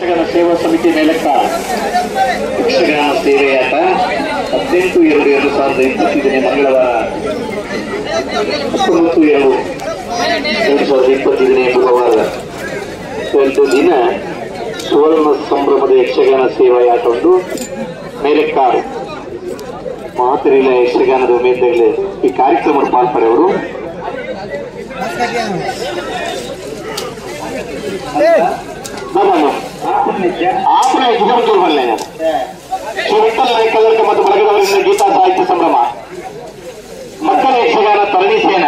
ಯಕ್ಷಗಾನ ಸೇವಾ ಸಮಿತಿ ಮೇಲಕ್ಕ ಯಕ್ಷಗಾನ ಸೇವೆಯಾಟ 18/2/2020 ಮಂಗಳವಾರ 19/2/2020 ಬುಧವಾರ 2 ದಿನ ಸುವರ್ಣ ಸಂಭ್ರಮದ ಯಕ್ಷಗಾನ ಸೇವಾಯಾಟ ಉಂಟು ಮೇಲೆಕ್ಕಾರು ಮಾತರಿಲ ಯಕ್ಷಗಾನದ ಮೇಲೆಗಳೇ ಈ ಕಾರ್ಯಕ್ರಮದ ಪಾಲ್ಪಡೆಯವರು आपने जुगल बल्ले ಶ್ರೀ ವಿಠ್ಠಲ ನಾಯ್ಕಲರ್ಕ ಮತ್ತು ಬಳಗದವರಿಂದ ಗೀತಾ ಸಾಹಿತ್ಯ ಸಂಭ್ರಮ ಮಕ್ಕಳ ಯಕ್ಷಗಾನ ತರಣಿ ಸೇನ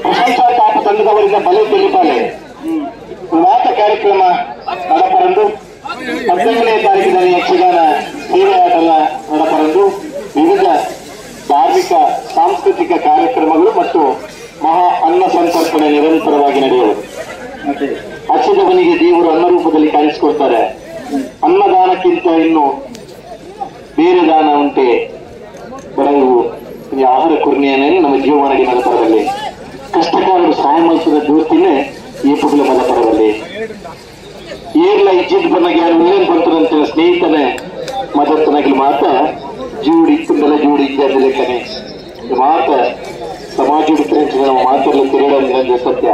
ಪ್ರಶಂಸಾ ತಾಪ ತಂಡದವರಿಂದ ಬಲೆ ತಿಳಿಪಾಲೆ ಮಾತ ಕಾರ್ಯಕ್ರಮ ನಡಪರಂದು 18ನೇ ತಾರೀಕಿನಲ್ಲಿ ಯಕ್ಷಗಾನ ಸೇವೆಯಾಟ ನಡಪರಂದು ವಿವಿಧ ಧಾರ್ಮಿಕ ಸಾಂಸ್ಕೃತಿಕ ಕಾರ್ಯಕ್ರಮಗಳು ಮತ್ತು ಮಹಾ ಅನ್ನ ಸಂತರ್ಪಣೆ ನಿರಂತರವಾಗಿ ನಡೆಯುವುದು. ಹಸಿದವನಿಗೆ ದೇವರು ಅನ್ನ ರೂಪದಲ್ಲಿ ಕಾಣಿಸಿಕೊಡ್ತಾರೆ. ಅನ್ನದಾನಕ್ಕಿಂತ ಇನ್ನು ಬೇರೆ ದಾನ ಉಂಟೆ ಬಡವು ಈ ಆಹಾರ ಕುರ್ನಿಯನ್ನೇ ನಮ್ಮ ಜೀವಮಾನಕ್ಕೆ ಮಲಪರದಲ್ಲಿ ಕಷ್ಟಕಾರರು ಸಹಾಯ ಮಾಡಿಸಿದ ದೂರ್ತಿನೇ ಈ ಪುಗ್ಲ ಮಲಪರದಲ್ಲಿ ಏರ್ಲ ಇಜ್ಜಿದ್ ಬಂದಾಗ ಯಾರು ಉಲ್ಲೇನ್ ಬರ್ತಾರಂತ ಸ್ನೇಹಿತನೇ ಮದತ್ತನಾಗಿ ಮಾತ ಜೂಡಿತ್ತು ಬೆಲೆ ಜೂಡಿ ಇದ್ದ ಲೆಕ್ಕನೆ ಮಾತ ಸಮಾಜ ನಮ್ಮ ಮಾತಲ್ಲಿ ತಿರುಗಾಡ ಸತ್ಯ.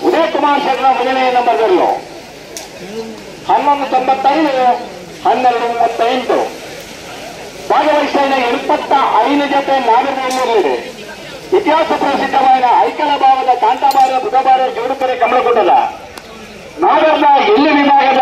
ಉದಯ ಕುಮಾರ್ ಶರ್ಮಾ ಮೊದಲನೇ ನಂಬರ್ಗಳು 1195 1238 ಭಾಗವಹಿಸಿದ 75 ಜೊತೆ ನಾಗರಿಕರಲ್ಲಿದೆ. ಇತಿಹಾಸ ಪ್ರಸಿದ್ಧವಾದ ಐಕಲ ಭಾವದ ಕಾಂತಾಬಾರ ಬುಧಬಾರ ಜೋಡುಕರೆ ಕಮಲಗುಡ್ಡದ ನಾಗರದ ಎಲ್ಲಿ ವಿಭಾಗದ